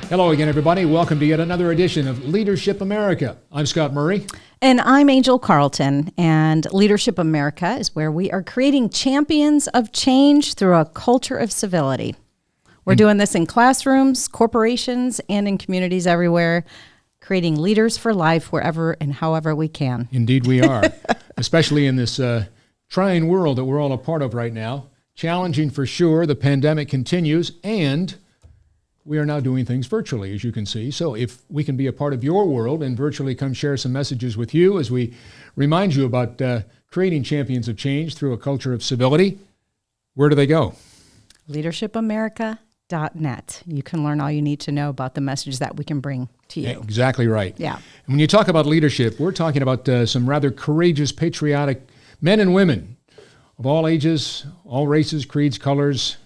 Hello again, everybody. Welcome to yet another edition of Leadership America. I'm Scott Murray. And I'm Angel Carlton. And Leadership America is where we are creating champions of change through a culture of civility. We're doing this in classrooms, corporations, and in communities everywhere, creating leaders for life wherever and however we can. Indeed we are, especially in this trying world that we're all a part of right now. Challenging for sure. The pandemic continues, and we are now doing things virtually, as you can see. So if we can be a part of your world and virtually come share some messages with you as we remind you about creating champions of change through a culture of civility, where do they go? LeadershipAmerica.net. You can learn all you need to know about the message that we can bring to you. Exactly right. Yeah. And when you talk about leadership, we're talking about some rather courageous, patriotic men and women of all ages, all races, creeds, colors,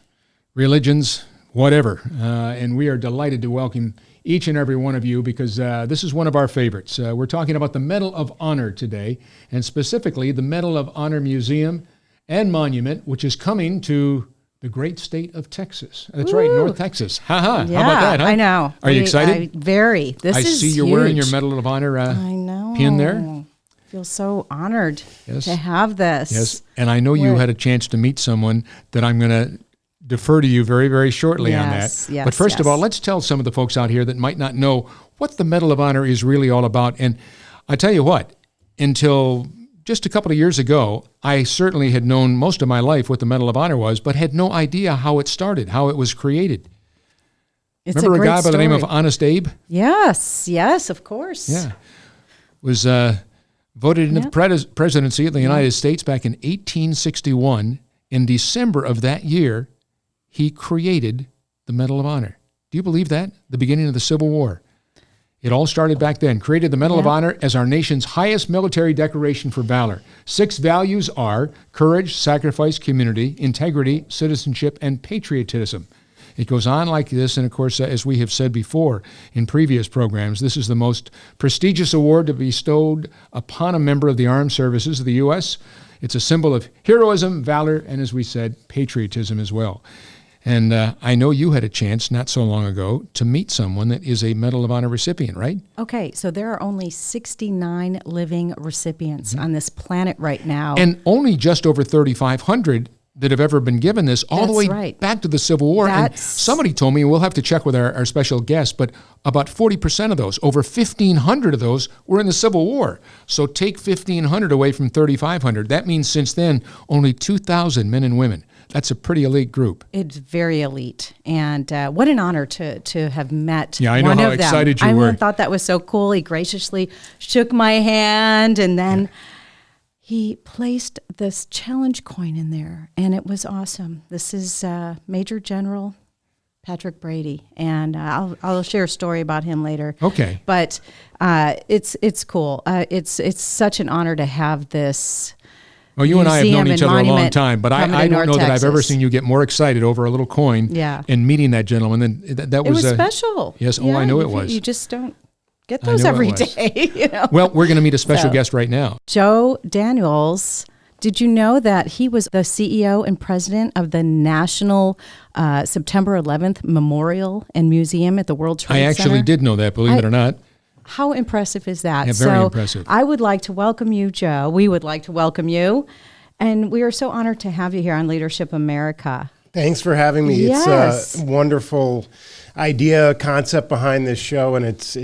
religions, whatever. And we are delighted to welcome each and every one of you because this is one of our favorites. We're talking about the Medal of Honor today, and specifically the Medal of Honor Museum and Monument, which is coming to the great state of Texas. That's right, North Texas. Ha-ha. Yeah, how about that, huh? I know. Are you excited? Very. This I is see you're huge. wearing your Medal of Honor I know. pin there. I feel so honored Yes. to have this. Yes, and I know you had a chance to meet someone that I'm going to defer to you very, very shortly on that. Yes, but first of all, let's tell some of the folks out here that might not know what the Medal of Honor is really all about. And I tell you what, until just a couple of years ago, I certainly had known most of my life what the Medal of Honor was, but had no idea how it started, how it was created. Remember a guy by the name of Honest Abe? Yes, of course. Yeah. Was voted into the presidency of the United States back in 1861. In December of that year, he created the Medal of Honor. Do you believe that? The beginning of the Civil War. It all started back then. Created the Medal of Honor as our nation's highest military decoration for valor. 6 values are courage, sacrifice, community, integrity, citizenship, and patriotism. It goes on like this, and of course, as we have said before in previous programs, this is the most prestigious award to be bestowed upon a member of the armed services of the U.S. It's a symbol of heroism, valor, and as we said, patriotism as well. And I know you had a chance not so long ago to meet someone that is a Medal of Honor recipient, right? Okay, so there are only 69 living recipients on this planet right now. And only just over 3,500 that have ever been given this, all the way back to the Civil War. And somebody told me, and we'll have to check with our special guest, but about 40% of those, over 1,500 of those, were in the Civil War. So take 1,500 away from 3,500. That means since then, only 2,000 men and women. That's a pretty elite group. It's very elite. And what an honor to have met I know one how of them. excited you were. I thought that was so cool. He graciously shook my hand, and then he placed this challenge coin in there, and it was awesome. This is Major General Patrick Brady, and I'll share a story about him later. Okay. But it's cool. It's such an honor to have this. Well, you and I have known each other a long time, but I don't know that I've ever Texas. seen you get more excited over a little coin and meeting that gentleman. And that was special. Yes, I know it was. You just don't get those every day. You know? Well, we're going to meet a special guest right now. Joe Daniels. Did you know that he was the CEO and president of the National September 11th Memorial and Museum at the World Trade Center? I actually did know that, believe it or not. How impressive is that? Yeah, very impressive. I would like to welcome you, Joe. We would like to welcome you. And we are so honored to have you here on Leadership America. Thanks for having me. Yes. It's a wonderful idea, concept behind this show, and it's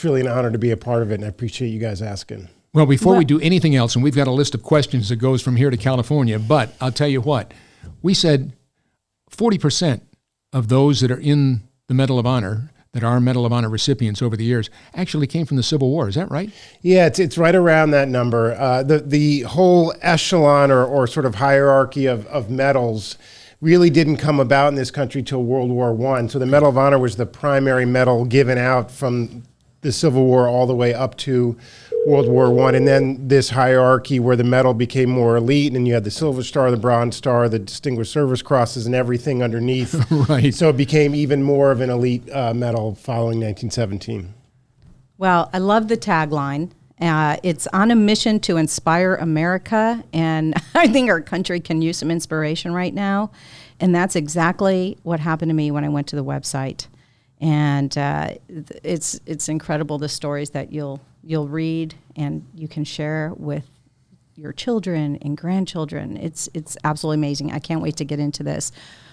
really an honor to be a part of it, and I appreciate you guys asking. Well, before we do anything else, and we've got a list of questions that goes from here to California, but I'll tell you what, we said 40% of those that are in the Medal of Honor, that are Medal of Honor recipients over the years, actually came from the Civil War. Is that right? Yeah, it's right around that number. The whole echelon or sort of hierarchy of medals really didn't come about in this country till World War I. So the Medal of Honor was the primary medal given out from the Civil War all the way up to World War I. And then this hierarchy where the medal became more elite, and you had the Silver Star, the Bronze Star, the Distinguished Service Crosses, and everything underneath. Right. So it became even more of an elite medal following 1917. Well, I love the tagline. It's on a mission to inspire America, and I think our country can use some inspiration right now. And that's exactly what happened to me when I went to the website. And it's incredible, the stories that you'll read and you can share with your children and grandchildren. It's absolutely amazing. I can't wait to get into this.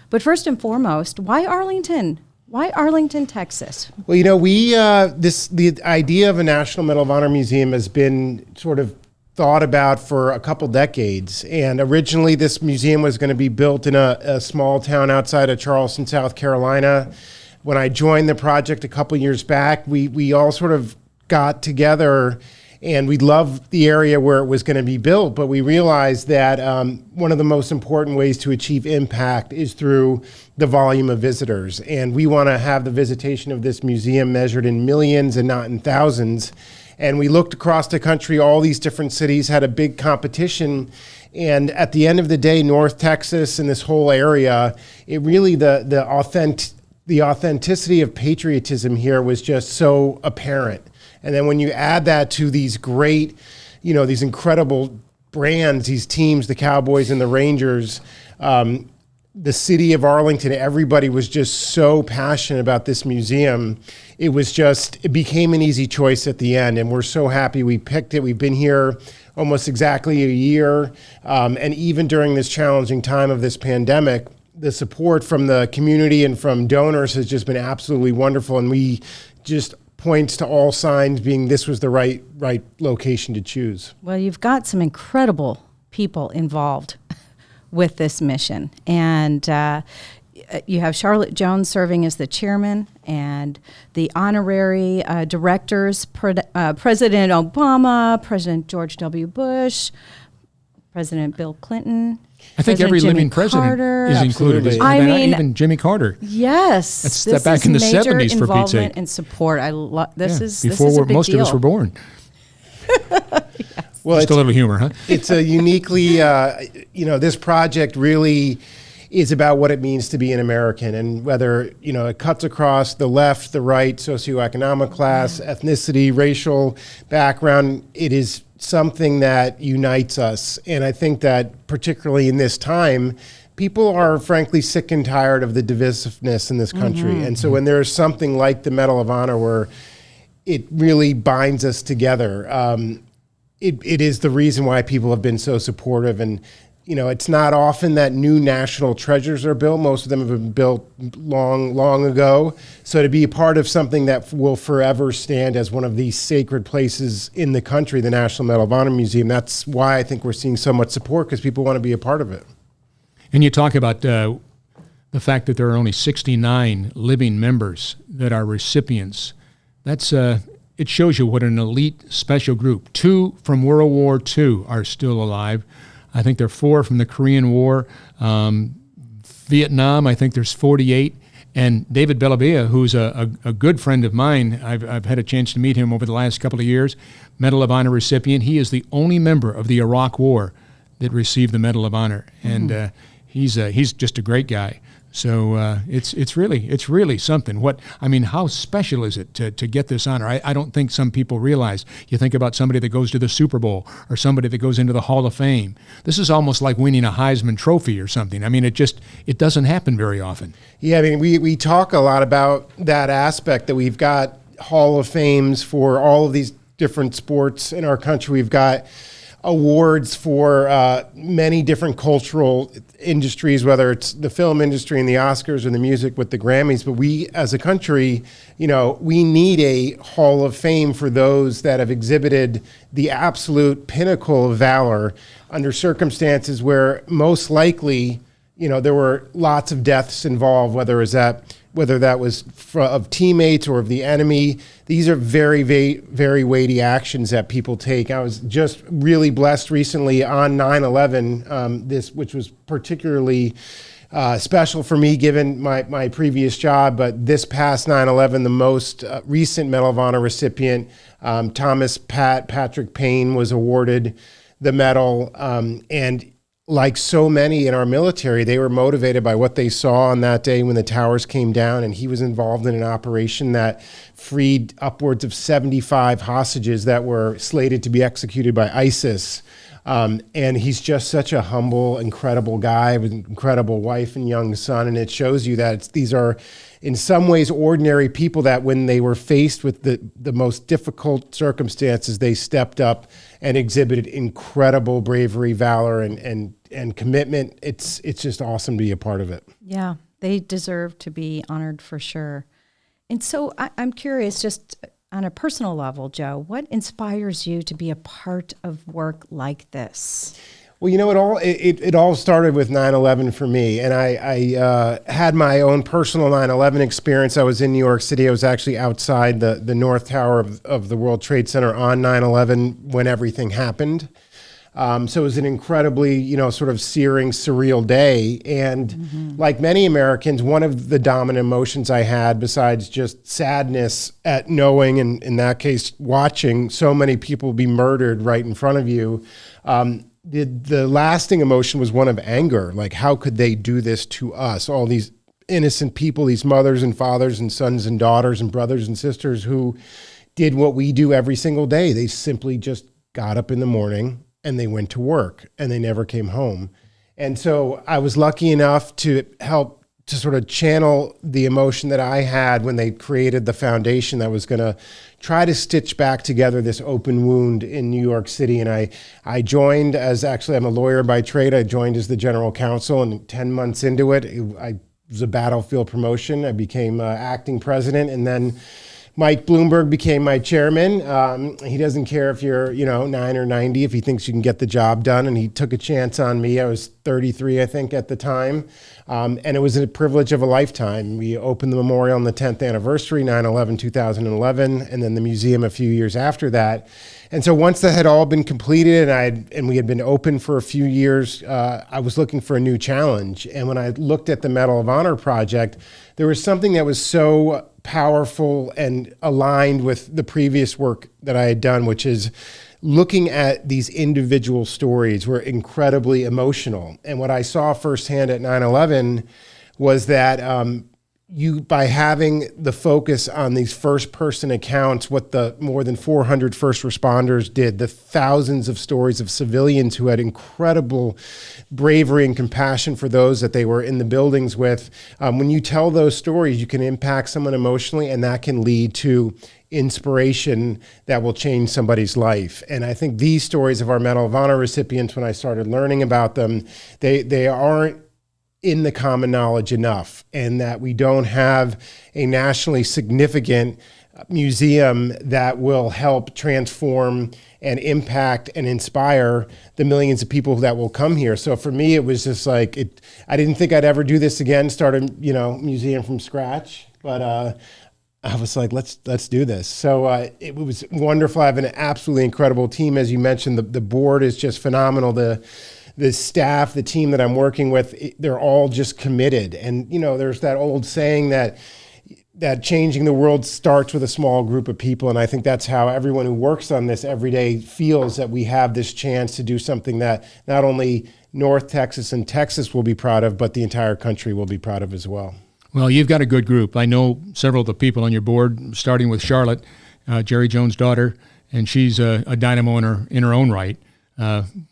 But first and foremost, why Arlington? Why Arlington, Texas? Well, the idea of a National Medal of Honor Museum has been sort of thought about for a couple decades. And originally this museum was going to be built in a small town outside of Charleston, South Carolina. When I joined the project a couple years back, we all sort of got together and we loved the area where it was going to be built, but we realized that one of the most important ways to achieve impact is through the volume of visitors. And we want to have the visitation of this museum measured in millions and not in thousands. And we looked across the country, all these different cities had a big competition. And at the end of the day, North Texas and this whole area, it really, the authenticity of patriotism here was just so apparent. And then when you add that to these great, these incredible brands, these teams, the Cowboys and the Rangers, the city of Arlington, everybody was just so passionate about this museum. It became an easy choice at the end. And we're so happy we picked it. We've been here almost exactly a year. And even during this challenging time of this pandemic, the support from the community and from donors has just been absolutely wonderful. And we just points to all signs being this was the right location to choose. Well, you've got some incredible people involved with this mission. And you have Charlotte Jones serving as the chairman and the honorary directors, President Obama, President George W. Bush, President Bill Clinton. I think every living president Carter. is included. Even Jimmy Carter. Yes, That's back in the 70s, for Pete's sake. Involvement and support. I love this. Is before this is a big most deal. of us were born. Yes. Well, just a little humor, huh? It's a uniquely, this project really is about what it means to be an American, and whether it cuts across the left, the right, socioeconomic class, ethnicity, racial background. It is something that unites us. And I think that particularly in this time, people are frankly sick and tired of the divisiveness in this country. Mm-hmm. And so when there's something like the Medal of Honor where it really binds us together, it is the reason why people have been so supportive. And it's not often that new national treasures are built. Most of them have been built long ago. So to be a part of something that will forever stand as one of these sacred places in the country, the National Medal of Honor Museum, that's why I think we're seeing so much support, because people want to be a part of it. And you talk about the fact that there are only 69 living members that are recipients. That's it shows you what an elite special group. 2 from World War II are still alive. I think there are 4 from the Korean War. Vietnam, I think there's 48. And David Bellavia, who's a good friend of mine, I've had a chance to meet him over the last couple of years, Medal of Honor recipient. He is the only member of the Iraq War that received the Medal of Honor. And he's just a great guy. So it's really something. How special is it to get this honor? I don't think some people realize. You think about somebody that goes to the Super Bowl or somebody that goes into the Hall of Fame. This is almost like winning a Heisman Trophy or something. It doesn't happen very often. Yeah, we talk a lot about that aspect, that we've got Hall of Fames for all of these different sports in our country. We've got awards for many different cultural industries, whether it's the film industry and the Oscars or the music with the Grammys. But we, as a country, we need a Hall of Fame for those that have exhibited the absolute pinnacle of valor under circumstances where most likely, there were lots of deaths involved, whether that was of teammates or of the enemy. These are very, very, very weighty actions that people take. I was just really blessed recently on 9/11, which was particularly special for me given my previous job. But this past 9/11, the most recent Medal of Honor recipient, Thomas Patrick Payne, was awarded the medal. And like so many in our military, they were motivated by what they saw on that day when the towers came down, and he was involved in an operation that freed upwards of 75 hostages that were slated to be executed by ISIS. And he's just such a humble, incredible guy with an incredible wife and young son. And it shows you that these are, in some ways, ordinary people that when they were faced with the most difficult circumstances, they stepped up and exhibited incredible bravery, valor, and commitment. It's just awesome to be a part of it. Yeah, they deserve to be honored for sure. And so I'm curious, just on a personal level, Joe, what inspires you to be a part of work like this? Well, it all started with 9/11 for me, and I had my own personal 9/11 experience. I was in New York City. I was actually outside the North Tower of the World Trade Center on 9/11 when everything happened. So it was an incredibly, sort of searing, surreal day. And like many Americans, one of the dominant emotions I had, besides just sadness at knowing, and in that case, watching so many people be murdered right in front of you, the lasting emotion was one of anger. Like, how could they do this to us? All these innocent people, these mothers and fathers and sons and daughters and brothers and sisters who did what we do every single day. They simply just got up in the morning and they went to work and they never came home. And so I was lucky enough to help to sort of channel the emotion that I had when they created the foundation that was going to try to stitch back together this open wound in New York City. And I joined I'm a lawyer by trade. I joined as the general counsel, and 10 months into it, I was a battlefield promotion. I became acting president, and then Mike Bloomberg became my chairman. He doesn't care if you're, 9 or 90, if he thinks you can get the job done. And he took a chance on me. I was 33, I think, at the time. And it was a privilege of a lifetime. We opened the memorial on the 10th anniversary, 9/11/2011, and then the museum a few years after that. And so once that had all been completed and we had been open for a few years, I was looking for a new challenge. And when I looked at the Medal of Honor project, there was something that was so powerful and aligned with the previous work that I had done, which is looking at these individual stories were incredibly emotional. And what I saw firsthand at 9/11 was that by having the focus on these first-person accounts, what the more than 400 first responders did, the thousands of stories of civilians who had incredible bravery and compassion for those that they were in the buildings with, when you tell those stories, you can impact someone emotionally, and that can lead to inspiration that will change somebody's life. And I think these stories of our Medal of Honor recipients, when I started learning about them, they aren't in the common knowledge enough, and that we don't have a nationally significant museum that will help transform and impact and inspire the millions of people that will come here. So for me, it was just like, I didn't think I'd ever do this again, start a museum from scratch, but I was like, let's do this. So it was wonderful. I have an absolutely incredible team. As you mentioned, the board is just phenomenal. The staff, the team that I'm working with, they're all just committed. And, there's that old saying that changing the world starts with a small group of people. And I think that's how everyone who works on this every day feels, that we have this chance to do something that not only North Texas and Texas will be proud of, but the entire country will be proud of as well. Well, you've got a good group. I know several of the people on your board, starting with Charlotte, Jerry Jones' daughter, and she's a dynamo in her own right.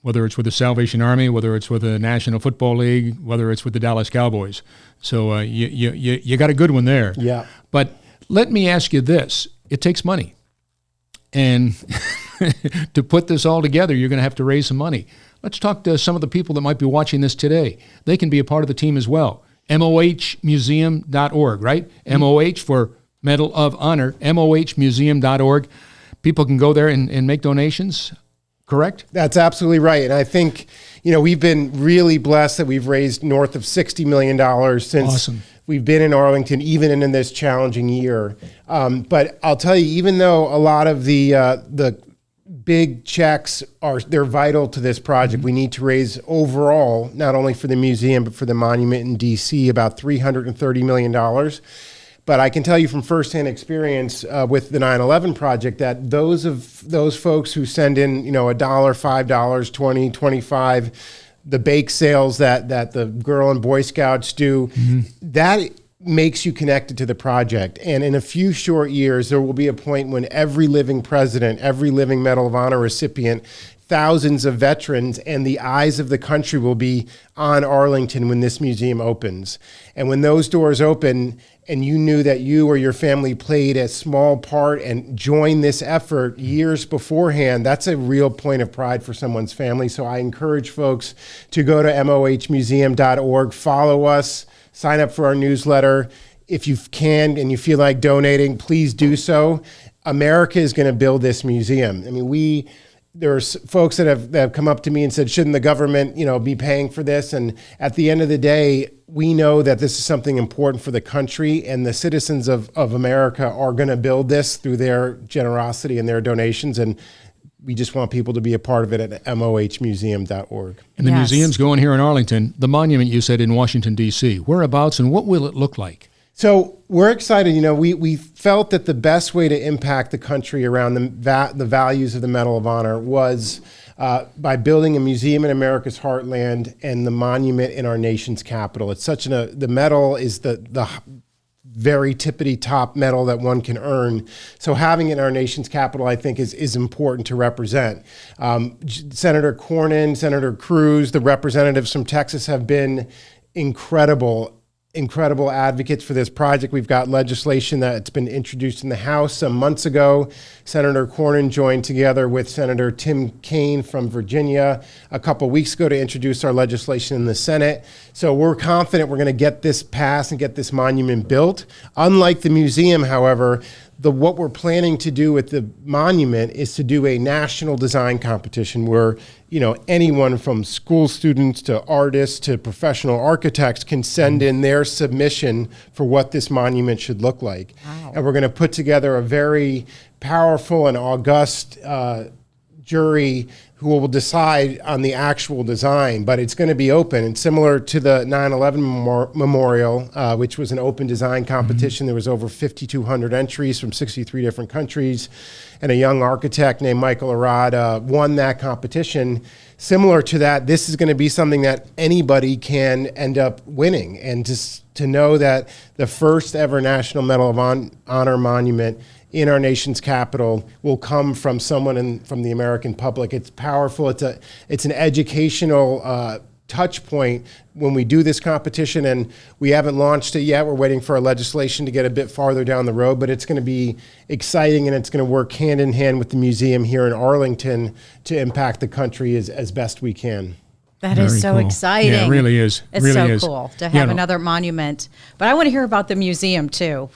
Whether it's with the Salvation Army, whether it's with the National Football League, whether it's with the Dallas Cowboys. So you got a good one there. Yeah. But let me ask you this. It takes money. And to put this all together, you're going to have to raise some money. Let's talk to some of the people that might be watching this today. They can be a part of the team as well. MOHmuseum.org, right? MOH for Medal of Honor, MOHmuseum.org. People can go there and make donations. Correct? That's absolutely right. And I think, we've been really blessed that we've raised north of $60 million since we've been in Arlington, even in this challenging year. But I'll tell you, even though a lot of the big checks they're vital to this project, we need to raise overall, not only for the museum, but for the monument in DC, about $330 million. But I can tell you from firsthand experience with the 9/11 project that those folks who send in, $1, $5, $20, $25, the bake sales that the Girl and Boy Scouts do, that makes you connected to the project. And in a few short years, there will be a point when every living president, every living Medal of Honor recipient thousands of veterans, and the eyes of the country will be on Arlington when this museum opens. And when those doors open and you knew that you or your family played a small part and joined this effort years beforehand, that's a real point of pride for someone's family. So I encourage folks to go to mohmuseum.org, follow us, sign up for our newsletter. If you can and you feel like donating, please do so. America is going to build this museum. I mean, there's folks that have come up to me and said, shouldn't the government, be paying for this? And at the end of the day, we know that this is something important for the country, and the citizens of America are going to build this through their generosity and their donations. And we just want people to be a part of it at mohmuseum.org. And the museum's going here in Arlington. The monument you said in Washington, D.C. Whereabouts and what will it look like? So we're excited. We felt that the best way to impact the country around the values of the Medal of Honor was by building a museum in America's heartland and the monument in our nation's capital. It's the medal is the very tippity top medal that one can earn. So having it in our nation's capital, I think, is important to represent. Senator Cornyn, Senator Cruz, the representatives from Texas have been incredible advocates for this project. We've got legislation that's been introduced in the House some months ago. Senator Cornyn joined together with Senator Tim Kaine from Virginia a couple weeks ago to introduce our legislation in the Senate. So we're confident we're going to get this passed and get this monument built. Unlike the museum, however, what we're planning to do with the monument is to do a national design competition where anyone from school students to artists to professional architects can send in their submission for what this monument should look like. Wow. And we're going to put together a very powerful and august jury who will decide on the actual design, but it's going to be open. And similar to the 9/11 Memorial, which was an open design competition, there was over 5,200 entries from 63 different countries, and a young architect named Michael Arad won that competition. Similar to that, this is going to be something that anybody can end up winning. And just to know that the first ever National Medal of Honor monument in our nation's capital will come from someone from the American public. It's powerful. It's an educational touch point when we do this competition, and we haven't launched it yet. We're waiting for our legislation to get a bit farther down the road, but it's going to be exciting, and it's going to work hand in hand with the museum here in Arlington to impact the country as best we can. That is so exciting. Yeah, it really is. It's really so cool to have another monument. But I want to hear about the museum too.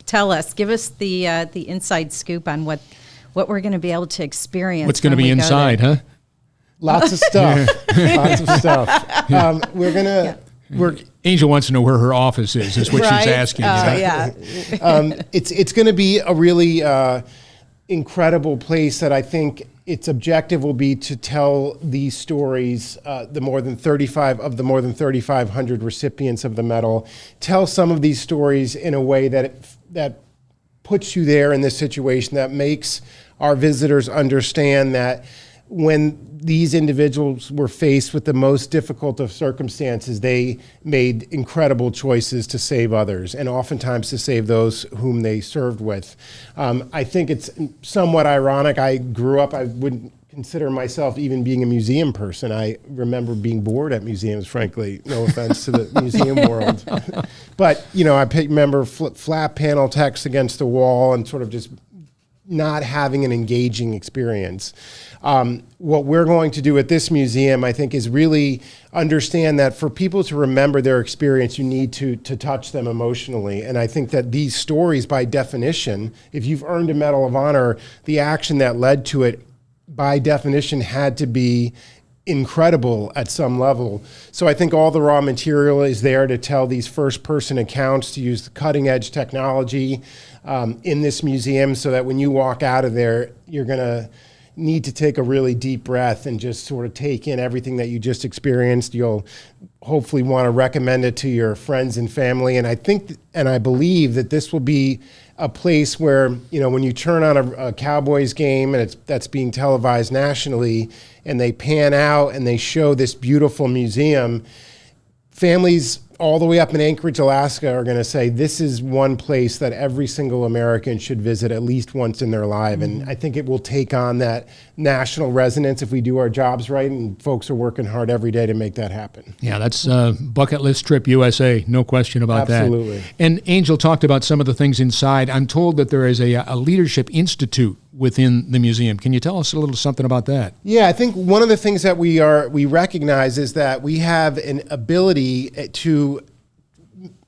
Give us the inside scoop on what we're going to be able to experience. What's going to be inside, huh? Lots of stuff. Lots of stuff. Angel wants to know where her office is what she's asking. Yeah. It's going to be a really incredible place that I think its objective will be to tell these stories, the more than 3,500 recipients of the medal, tell some of these stories in a way that puts you there in this situation, that makes our visitors understand that when these individuals were faced with the most difficult of circumstances, they made incredible choices to save others, and oftentimes to save those whom they served with. I think it's somewhat ironic. I grew up, I wouldn't consider myself even being a museum person. I remember being bored at museums, frankly. No offense to the museum world. But, I remember flat panel text against the wall and sort of just not having an engaging experience. What we're going to do at this museum, I think, is really understand that for people to remember their experience, you need to touch them emotionally. And I think that these stories, by definition, if you've earned a Medal of Honor, the action that led to it, by definition, had to be incredible at some level. So I think all the raw material is there to tell these first-person accounts, to use the cutting-edge technology in this museum, so that when you walk out of there, you're going to need to take a really deep breath and just sort of take in everything that you just experienced. You'll hopefully want to recommend it to your friends and family. And I think and I believe that this will be a place where, when you turn on a Cowboys game and that's being televised nationally, and they pan out and they show this beautiful museum, families all the way up in Anchorage, Alaska, are going to say this is one place that every single American should visit at least once in their life. And I think it will take on that national resonance if we do our jobs right, and folks are working hard every day to make that happen. Yeah, that's bucket list trip USA, no question about Absolutely. that. And Angel talked about some of the things inside. I'm told that there is a leadership institute within the museum. Can you tell us a little something about that? Yeah, I think one of the things that we recognize is that we have an ability to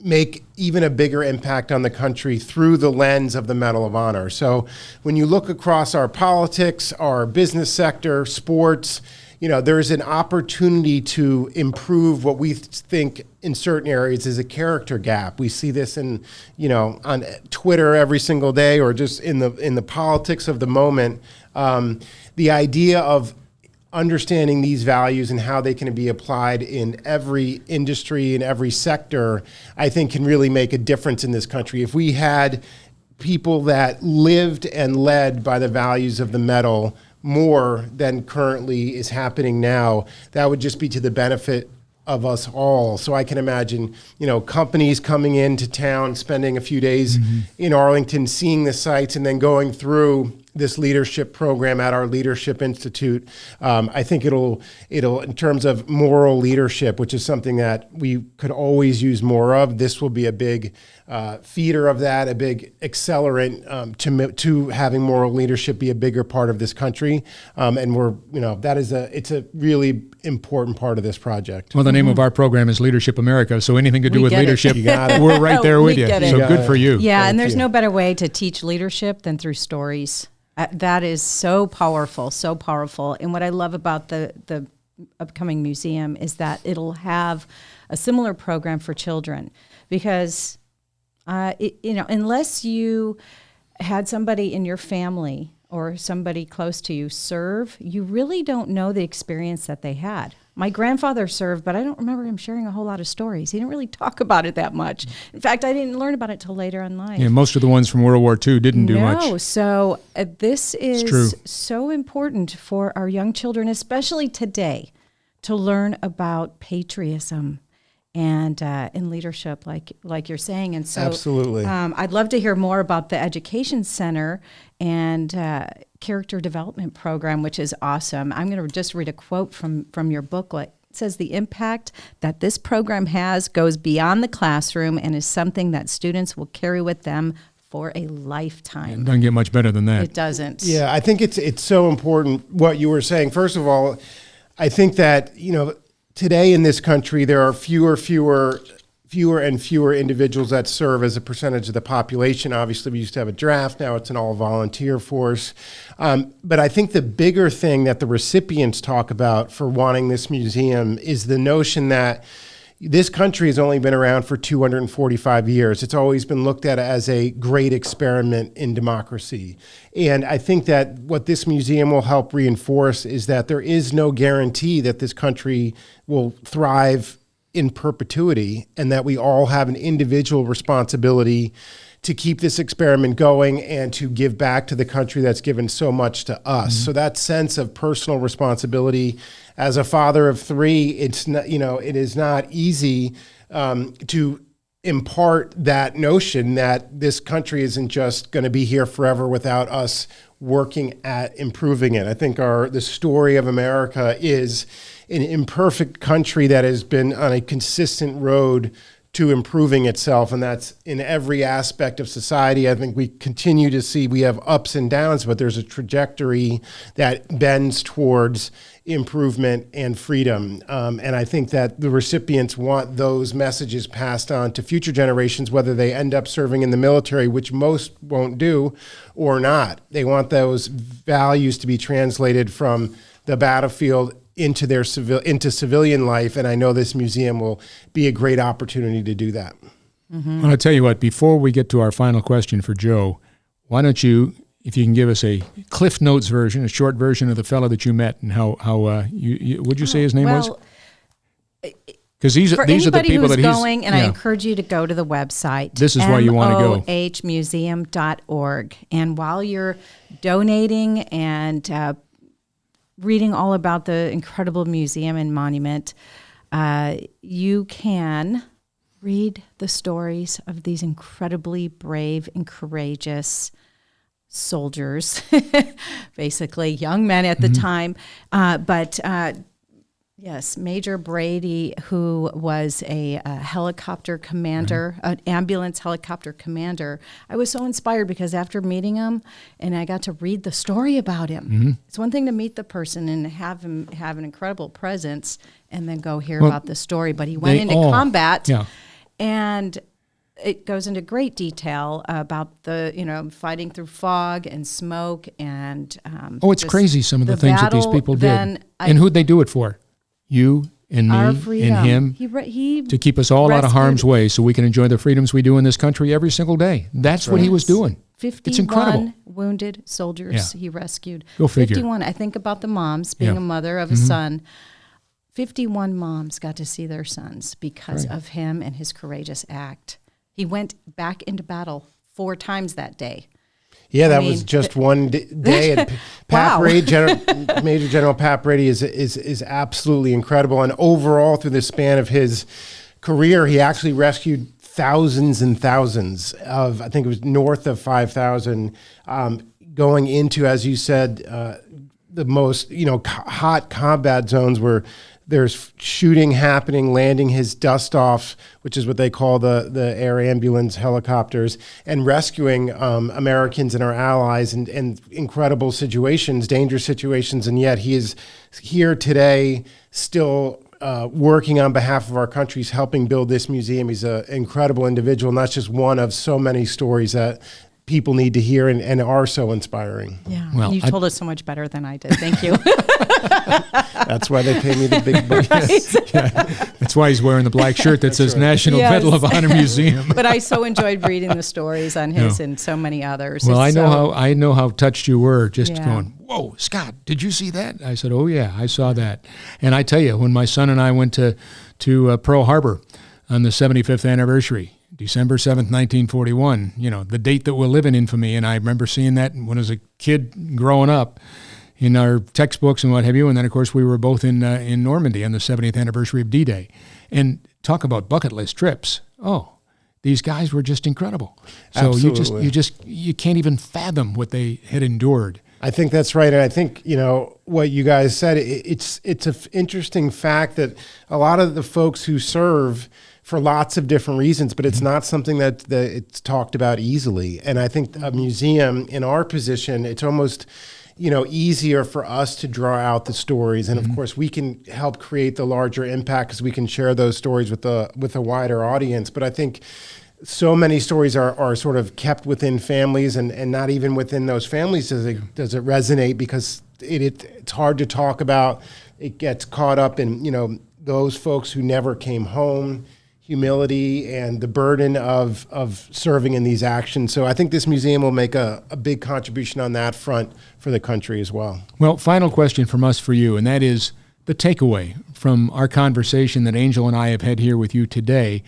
make even a bigger impact on the country through the lens of the Medal of Honor. So when you look across our politics, our business sector, sports, there's an opportunity to improve what we think in certain areas is a character gap. We see this on Twitter every single day, or just in the politics of the moment. The idea of understanding these values and how they can be applied in every industry and every sector, I think can really make a difference in this country. If we had people that lived and led by the values of the medal more than currently is happening now, that would just be to the benefit of us all. So I can imagine, companies coming into town, spending a few days in Arlington, seeing the sites, and then going through this leadership program at our Leadership Institute. I think it'll in terms of moral leadership, which is something that we could always use more of, this will be a big feeder of that, a big accelerant to having moral leadership be a bigger part of this country. And it's a really important part of this project. Well, the name of our program is Leadership America, so anything to do with get it. leadership, You got it. we're right there with you. get it. So good for you. Yeah, Thank and there's you. no better way to teach leadership than through stories. That is so powerful, so powerful. And what I love about the upcoming museum is that it'll have a similar program for children, because unless you had somebody in your family or somebody close to you serve, you really don't know the experience that they had. My grandfather served, but I don't remember him sharing a whole lot of stories. He didn't really talk about it that much. In fact, I didn't learn about it till later in life. Yeah, most of the ones from World War II didn't do much. No, so this true. is so important for our young children, especially today, to learn about patriotism and in leadership, like you're saying. And so, Absolutely. I'd love to hear more about the Education Center and Character Development Program, which is awesome. I'm going to just read a quote from your booklet. It says, "The impact that this program has goes beyond the classroom and is something that students will carry with them for a lifetime." It doesn't get much better than that. It doesn't. Yeah, I think it's so important what you were saying. First of all, I think that, today in this country, there are fewer and fewer individuals that serve as a percentage of the population. Obviously, we used to have a draft. Now it's an all-volunteer force. But I think the bigger thing that the recipients talk about for wanting this museum is the notion that this country has only been around for 245 years. It's always been looked at as a great experiment in democracy. And I think that what this museum will help reinforce is that there is no guarantee that this country will thrive in perpetuity, and that we all have an individual responsibility to keep this experiment going and to give back to the country that's given so much to us. So that sense of personal responsibility, as a father of three, it's not, it is not easy to impart that notion that this country isn't just going to be here forever without us working at improving it. I think the story of America is an imperfect country that has been on a consistent road to improving itself, and that's in every aspect of society. I think we continue to see we have ups and downs, but there's a trajectory that bends towards improvement and freedom. And I think that the recipients want those messages passed on to future generations, whether they end up serving in the military, which most won't do, or not. They want those values to be translated from the battlefield into civilian life, and I know this museum will be a great opportunity to do that. Mm-hmm. Well, I'll tell you what, before we get to our final question for Joe, why don't you, if you can give us a Cliff Notes version, a short version of the fellow that you met, and how would you say his name was? Because these are the people that he's going, and I encourage you to go to the website. This is why you want to go. MOHmuseum.org. And while you're donating and reading all about the incredible museum and monument, you can read the stories of these incredibly brave and courageous soldiers, basically young men at the time. Yes, Major Brady, who was a helicopter commander, an ambulance helicopter commander. I was so inspired because after meeting him, and I got to read the story about him. It's one thing to meet the person and have him have an incredible presence, and then go hear about the story. But he went into combat, and it goes into great detail about the fighting through fog and smoke and. It's crazy some of the things that these people did, and who'd they do it for? You and me and him, he to keep us all out of harm's way so we can enjoy the freedoms we do in this country every single day. That's what he was doing. 51 it's incredible. Wounded soldiers he rescued. Go figure. 51. I think about the moms, being a mother of a son. 51 moms got to see their sons because of him and his courageous act. He went back into battle 4 times that day. Yeah, that was just one day. And Pat Brady, Major General Pat Brady is absolutely incredible. And overall, through the span of his career, he actually rescued thousands and thousands of, I think it was north of 5,000, going into, as you said, the most hot combat zones where there's shooting happening, landing his dust off, which is what they call the air ambulance helicopters, and rescuing Americans and our allies in incredible situations, dangerous situations. And yet he is here today still working on behalf of our countries, helping build this museum. He's an incredible individual, and that's just one of so many stories that people need to hear and are so inspiring. Yeah, well, you told us so much better than I did. Thank you. That's why they pay me the big bucks. Right. That's why he's wearing the black shirt that says National Medal of Honor Museum. But I so enjoyed reading the stories on his and so many others. Well, I know how touched you were just going, whoa, Scott, did you see that? I said, oh yeah, I saw that. And I tell you, when my son and I went to Pearl Harbor on the 75th anniversary, December 7th, 1941, the date that will live in infamy. And I remember seeing that when I was a kid growing up in our textbooks and what have you. And then, of course, we were both in Normandy on the 70th anniversary of D-Day. And talk about bucket list trips. Oh, these guys were just incredible. So Absolutely. you can't even fathom what they had endured. I think that's right. And I think, what you guys said, it's an interesting fact that a lot of the folks who serve for lots of different reasons, but it's not something that it's talked about easily. And I think a museum in our position, it's almost, easier for us to draw out the stories. And of course, we can help create the larger impact because we can share those stories with a wider audience. But I think so many stories are sort of kept within families and not even within those families does it resonate because it's hard to talk about. It gets caught up in, those folks who never came home, humility and the burden of serving in these actions. So I think this museum will make a big contribution on that front for the country as well. Well, final question from us for you, and that is the takeaway from our conversation that Angel and I have had here with you today.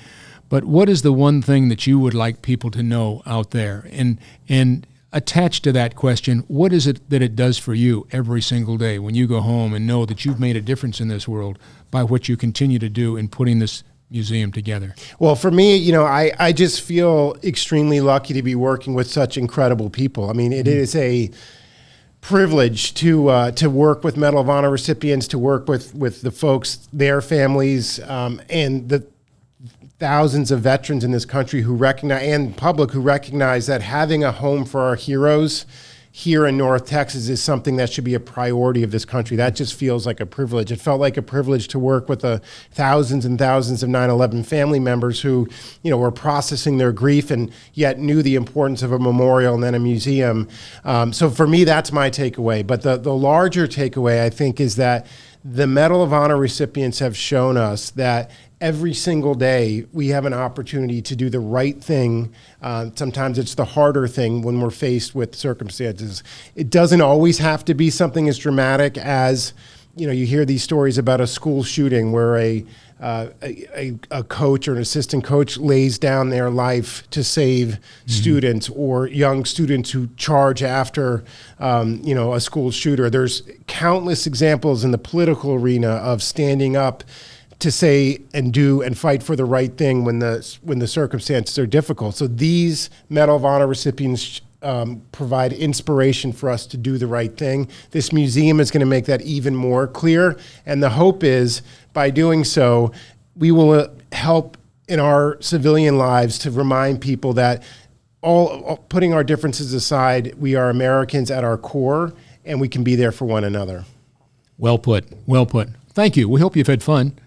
But what is the one thing that you would like people to know out there? And attached to that question, what is it that it does for you every single day when you go home and know that you've made a difference in this world by what you continue to do in putting this museum together? Well, for me, I just feel extremely lucky to be working with such incredible people. I mean, it is a privilege to work with Medal of Honor recipients, to work with the folks, their families, and the thousands of veterans in this country who recognize, and public who recognize that having a home for our heroes here in North Texas is something that should be a priority of this country. That just feels like a privilege. It felt like a privilege to work with the thousands and thousands of 9/11 family members who, were processing their grief and yet knew the importance of a memorial and then a museum. So for me, that's my takeaway. But the larger takeaway, I think, is that the Medal of Honor recipients have shown us that every single day we have an opportunity to do the right thing. Sometimes it's the harder thing when we're faced with circumstances. It doesn't always have to be something as dramatic as, you hear these stories about a school shooting where a coach or an assistant coach lays down their life to save students, or young students who charge after, a school shooter. There's countless examples in the political arena of standing up to say and do and fight for the right thing when the circumstances are difficult. So these Medal of Honor recipients provide inspiration for us to do the right thing. This museum is going to make that even more clear. And the hope is, by doing so, we will help in our civilian lives to remind people that all putting our differences aside, we are Americans at our core, and we can be there for one another. Well put. Well put. Thank you. We hope you've had fun.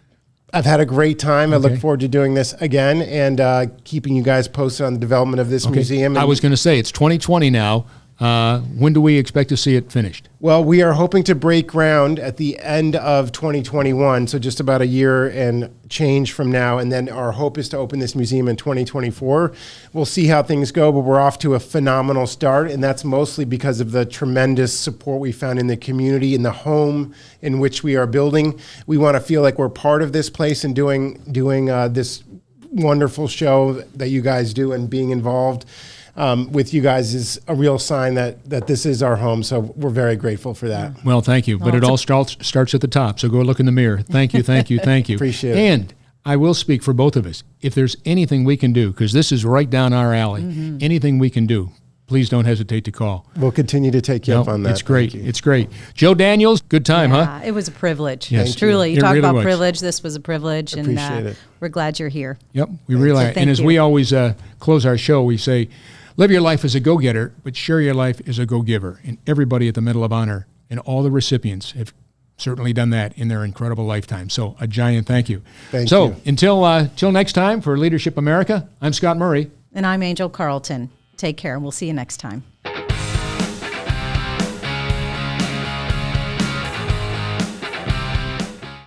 I've had a great time. Okay. I look forward to doing this again and keeping you guys posted on the development of this museum. I was going to say, it's 2020 now. When do we expect to see it finished? Well, we are hoping to break ground at the end of 2021, so just about a year and change from now. And then our hope is to open this museum in 2024. We'll see how things go, but we're off to a phenomenal start, and that's mostly because of the tremendous support we found in the community, in the home in which we are building. We want to feel like we're part of this place and doing this wonderful show that you guys do, and being involved with you guys is a real sign that this is our home. So we're very grateful for that. Well, thank you. But it all starts at the top. So go look in the mirror. Thank you, thank you, thank you. Appreciate it. And I will speak for both of us. If there's anything we can do, because this is right down our alley, anything we can do, please don't hesitate to call. We'll continue to take you up on that. It's great. It's great. Joe Daniels, good time, huh? It was a privilege. Yes. Truly. You It talk really about was. privilege. This was a privilege. Appreciate it. We're glad you're here. Yep, we realize. Thank And as you. we always close our show, we say, live your life as a go-getter, but share your life as a go-giver. And everybody at the Medal of Honor and all the recipients have certainly done that in their incredible lifetime. So a giant thank you. Thank you. Until next time for Leadership America, I'm Scott Murray. And I'm Angel Carlton. Take care, and we'll see you next time.